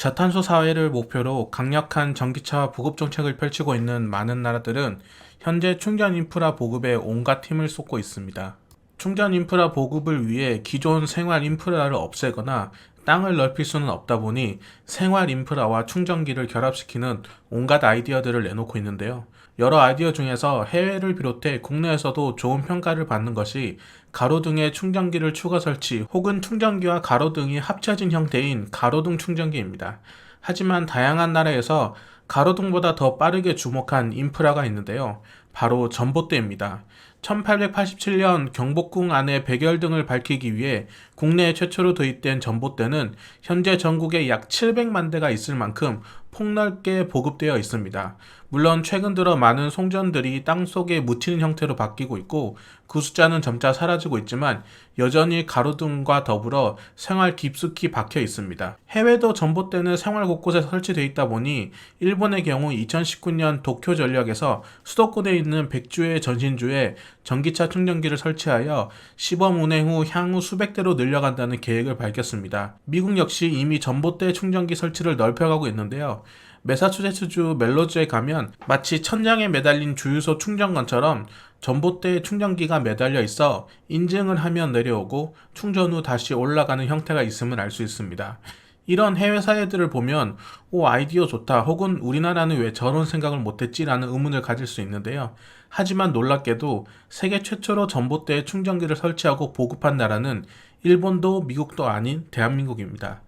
저탄소 사회를 목표로 강력한 전기차 보급 정책을 펼치고 있는 많은 나라들은 현재 충전 인프라 보급에 온갖 힘을 쏟고 있습니다. 충전 인프라 보급을 위해 기존 생활 인프라를 없애거나 땅을 넓힐 수는 없다 보니 생활 인프라와 충전기를 결합시키는 온갖 아이디어들을 내놓고 있는데요. 여러 아이디어 중에서 해외를 비롯해 국내에서도 좋은 평가를 받는 것이 가로등에 충전기를 추가 설치 혹은 충전기와 가로등이 합쳐진 형태인 가로등 충전기입니다. 하지만 다양한 나라에서 가로등보다 더 빠르게 주목한 인프라가 있는데요. 바로 전봇대입니다. 1887년 경복궁 안에 백열등을 밝히기 위해 국내 최초로 도입된 전봇대는 현재 전국에 약 700만 대가 있을 만큼 폭넓게 보급되어 있습니다. 물론 최근 들어 많은 송전들이 땅속에 묻히는 형태로 바뀌고 있고 그 숫자는 점차 사라지고 있지만 여전히 가로등과 더불어 생활 깊숙이 박혀 있습니다. 해외도 전봇대는 생활 곳곳에 설치되어 있다 보니 일본의 경우 2019년 도쿄 전력에서 수도권에 있는 백주의 전신주에 전기차 충전기를 설치하여 시범 운행 후 향후 수백 대로 늘려간다는 계획을 밝혔습니다. 미국 역시 이미 전봇대 충전기 설치를 넓혀가고 있는데요. 매사추세츠주 멜로주에 가면 마치 천장에 매달린 주유소 충전건처럼 전봇대에 충전기가 매달려 있어 인증을 하면 내려오고 충전 후 다시 올라가는 형태가 있음을 알 수 있습니다. 이런 해외 사례들을 보면 아이디어 좋다 혹은 우리나라는 왜 저런 생각을 못했지 라는 의문을 가질 수 있는데요. 하지만 놀랍게도 세계 최초로 전봇대에 충전기를 설치하고 보급한 나라는 일본도 미국도 아닌 대한민국입니다.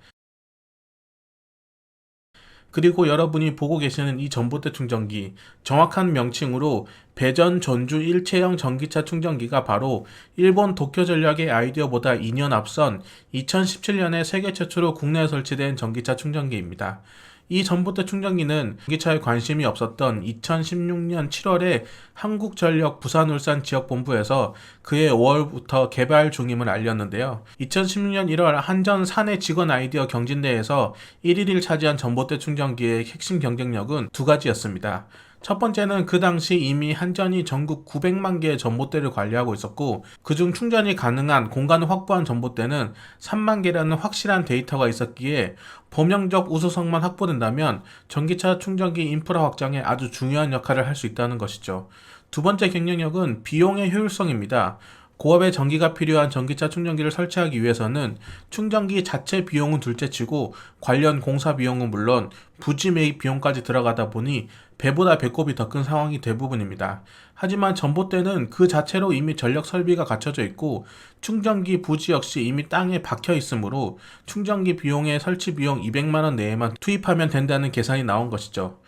그리고 여러분이 보고 계시는 이 전봇대 충전기, 정확한 명칭으로 배전 전주 일체형 전기차 충전기가 바로 일본 도쿄전력의 아이디어보다 2년 앞선 2017년에 세계 최초로 국내에 설치된 전기차 충전기입니다. 이 전봇대 충전기는 전기차에 관심이 없었던 2016년 7월에 한국전력 부산울산 지역본부에서 그해 5월부터 개발 중임을 알렸는데요. 2016년 1월 한전 사내 직원 아이디어 경진대회에서 1위를 차지한 전봇대 충전기의 핵심 경쟁력은 두 가지였습니다. 첫 번째는 그 당시 이미 한전이 전국 900만 개의 전봇대를 관리하고 있었고 그중 충전이 가능한 공간을 확보한 전봇대는 3만 개라는 확실한 데이터가 있었기에 범용적 우수성만 확보된다면 전기차 충전기 인프라 확장에 아주 중요한 역할을 할 수 있다는 것이죠. 두 번째 경쟁력은 비용의 효율성입니다. 고압의 전기가 필요한 전기차 충전기를 설치하기 위해서는 충전기 자체 비용은 둘째치고 관련 공사 비용은 물론 부지 매입 비용까지 들어가다 보니 배보다 배꼽이 더 큰 상황이 대부분입니다. 하지만 전봇대는 그 자체로 이미 전력 설비가 갖춰져 있고 충전기 부지 역시 이미 땅에 박혀 있으므로 충전기 비용의 설치 비용 200만 원 내에만 투입하면 된다는 계산이 나온 것이죠.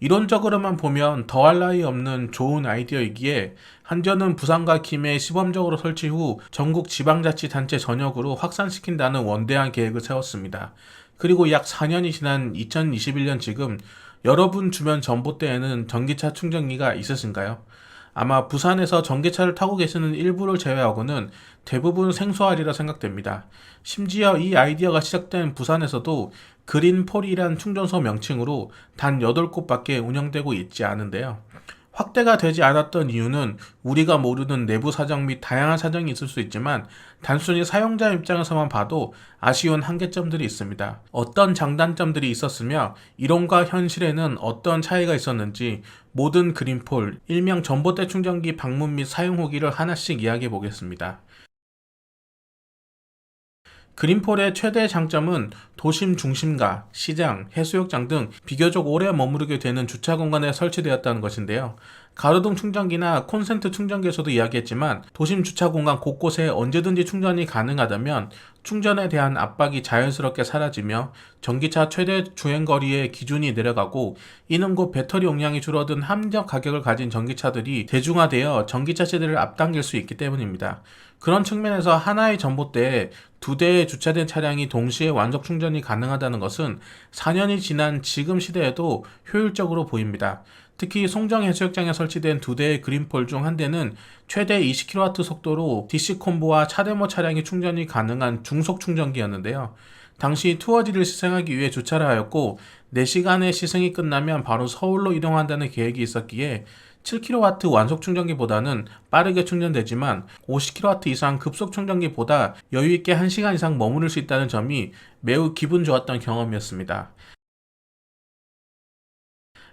이론적으로만 보면 더할 나위 없는 좋은 아이디어이기에 한전은 부산과 김해에 시범적으로 설치 후 전국 지방자치단체 전역으로 확산시킨다는 원대한 계획을 세웠습니다. 그리고 약 4년이 지난 2021년 지금 여러분 주변 전봇대에는 전기차 충전기가 있으신가요? 아마 부산에서 전기차를 타고 계시는 일부를 제외하고는 대부분 생소하리라 생각됩니다. 심지어 이 아이디어가 시작된 부산에서도 그린폴이란 충전소 명칭으로 단 8곳밖에 운영되고 있지 않은데요. 확대가 되지 않았던 이유는 우리가 모르는 내부 사정 및 다양한 사정이 있을 수 있지만 단순히 사용자 입장에서만 봐도 아쉬운 한계점들이 있습니다. 어떤 장단점들이 있었으며 이론과 현실에는 어떤 차이가 있었는지 모든 그린폴, 일명 전봇대 충전기 방문 및 사용 후기를 하나씩 이야기해 보겠습니다. 그린폴의 최대 장점은 도심 중심가, 시장, 해수욕장 등 비교적 오래 머무르게 되는 주차 공간에 설치되었다는 것인데요. 가로등 충전기나 콘센트 충전기에서도 이야기했지만 도심 주차 공간 곳곳에 언제든지 충전이 가능하다면 충전에 대한 압박이 자연스럽게 사라지며 전기차 최대 주행거리의 기준이 내려가고 이는 곧 배터리 용량이 줄어든 합리적 가격을 가진 전기차들이 대중화되어 전기차 시대를 앞당길 수 있기 때문입니다. 그런 측면에서 하나의 전봇대에 2대의 주차된 차량이 동시에 완속 충전이 가능하다는 것은 4년이 지난 지금 시대에도 효율적으로 보입니다. 특히 송정 해수욕장에 설치된 2대의 그린폴 중 한 대는 최대 20kW 속도로 DC 콤보와 차데모 차량이 충전이 가능한 중속 충전기였는데요. 당시 투어지를 시승하기 위해 주차를 하였고 4시간의 시승이 끝나면 바로 서울로 이동한다는 계획이 있었기에 7kW 완속 충전기보다는 빠르게 충전되지만 50kW 이상 급속 충전기보다 여유있게 1시간 이상 머무를 수 있다는 점이 매우 기분 좋았던 경험이었습니다.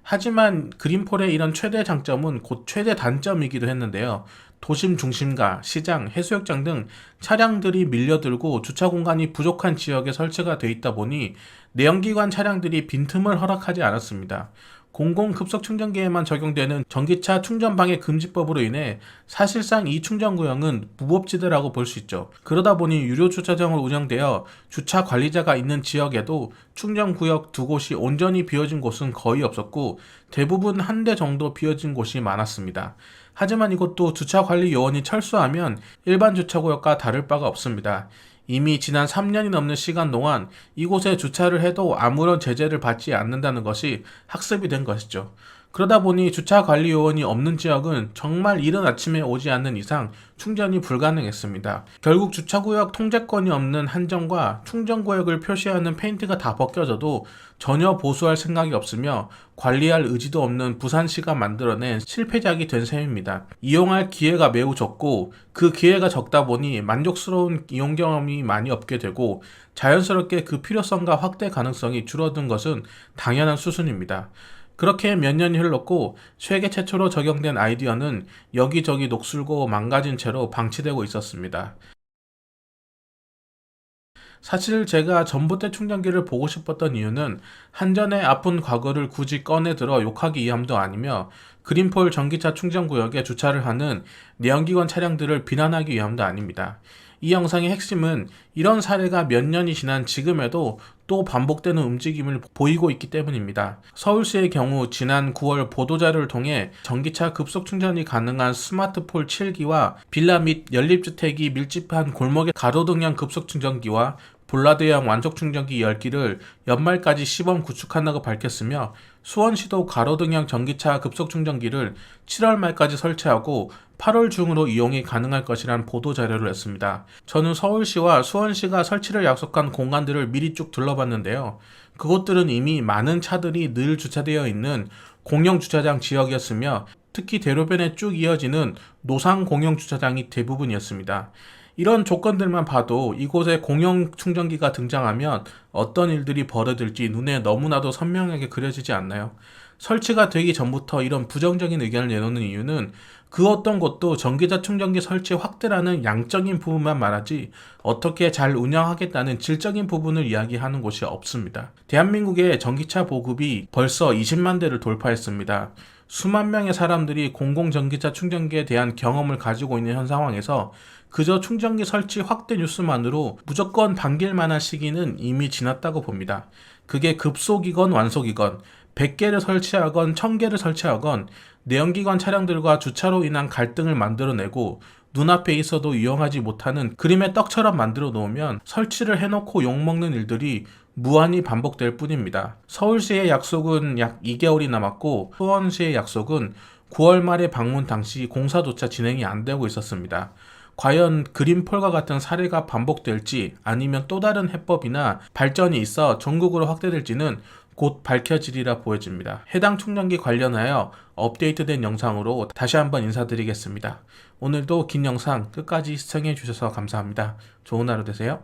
하지만 그린폴의 이런 최대 장점은 곧 최대 단점이기도 했는데요. 도심 중심가, 시장, 해수욕장 등 차량들이 밀려들고 주차 공간이 부족한 지역에 설치가 돼 있다 보니 내연기관 차량들이 빈틈을 허락하지 않았습니다. 공공 급속 충전기에만 적용되는 전기차 충전 방해 금지법으로 인해 사실상 이 충전 구역은 무법지대라고 볼 수 있죠. 그러다 보니 유료 주차장으로 운영되어 주차 관리자가 있는 지역에도 충전 구역 두 곳이 온전히 비어진 곳은 거의 없었고 대부분 한 대 정도 비어진 곳이 많았습니다. 하지만 이것도 주차 관리 요원이 철수하면 일반 주차구역과 다를 바가 없습니다. 이미 지난 3년이 넘는 시간 동안 이곳에 주차를 해도 아무런 제재를 받지 않는다는 것이 학습이 된 것이죠. 그러다 보니 주차 관리 요원이 없는 지역은 정말 이른 아침에 오지 않는 이상 충전이 불가능했습니다. 결국 주차구역 통제권이 없는 한정과 충전구역을 표시하는 페인트가 다 벗겨져도 전혀 보수할 생각이 없으며 관리할 의지도 없는 부산시가 만들어낸 실패작이 된 셈입니다. 이용할 기회가 매우 적고 그 기회가 적다 보니 만족스러운 이용 경험이 많이 없게 되고 자연스럽게 그 필요성과 확대 가능성이 줄어든 것은 당연한 수순입니다. 그렇게 몇 년이 흘렀고 세계 최초로 적용된 아이디어는 여기저기 녹슬고 망가진 채로 방치되고 있었습니다. 사실 제가 전봇대 충전기를 보고 싶었던 이유는 한전의 아픈 과거를 굳이 꺼내들어 욕하기 위함도 아니며 그린폴 전기차 충전구역에 주차를 하는 내연기관 차량들을 비난하기 위함도 아닙니다. 이 영상의 핵심은 이런 사례가 몇 년이 지난 지금에도 또 반복되는 움직임을 보이고 있기 때문입니다. 서울시의 경우 지난 9월 보도자료를 통해 전기차 급속 충전이 가능한 스마트폴 7기와 빌라 및 연립주택이 밀집한 골목의 가로등형 급속 충전기와 볼라드형 완속 충전기 10기를 연말까지 시범 구축한다고 밝혔으며 수원시도 가로등형 전기차 급속 충전기를 7월 말까지 설치하고 8월 중으로 이용이 가능할 것이란 보도자료를 냈습니다. 저는 서울시와 수원시가 설치를 약속한 공간들을 미리 쭉 둘러봤는데요. 그곳들은 이미 많은 차들이 늘 주차되어 있는 공영 주차장 지역이었으며 특히 대로변에 쭉 이어지는 노상 공영 주차장이 대부분이었습니다. 이런 조건들만 봐도 이곳에 공영 충전기가 등장하면 어떤 일들이 벌어질지 눈에 너무나도 선명하게 그려지지 않나요? 설치가 되기 전부터 이런 부정적인 의견을 내놓는 이유는 그 어떤 곳도 전기차 충전기 설치 확대라는 양적인 부분만 말하지 어떻게 잘 운영하겠다는 질적인 부분을 이야기하는 곳이 없습니다. 대한민국의 전기차 보급이 벌써 20만 대를 돌파했습니다. 수만 명의 사람들이 공공전기차 충전기에 대한 경험을 가지고 있는 현 상황에서 그저 충전기 설치 확대 뉴스만으로 무조건 반길 만한 시기는 이미 지났다고 봅니다. 그게 급속이건 완속이건 100개를 설치하건 1000개를 설치하건 내연기관 차량들과 주차로 인한 갈등을 만들어내고 눈앞에 있어도 이용하지 못하는 그림의 떡처럼 만들어 놓으면 설치를 해놓고 욕먹는 일들이 무한히 반복될 뿐입니다. 서울시의 약속은 약 2개월이 남았고 수원시의 약속은 9월 말에 방문 당시 공사조차 진행이 안 되고 있었습니다. 과연 그린폴과 같은 사례가 반복될지 아니면 또 다른 해법이나 발전이 있어 전국으로 확대될지는 곧 밝혀지리라 보여집니다. 해당 충전기 관련하여 업데이트된 영상으로 다시 한번 인사드리겠습니다. 오늘도 긴 영상 끝까지 시청해 주셔서 감사합니다. 좋은 하루 되세요.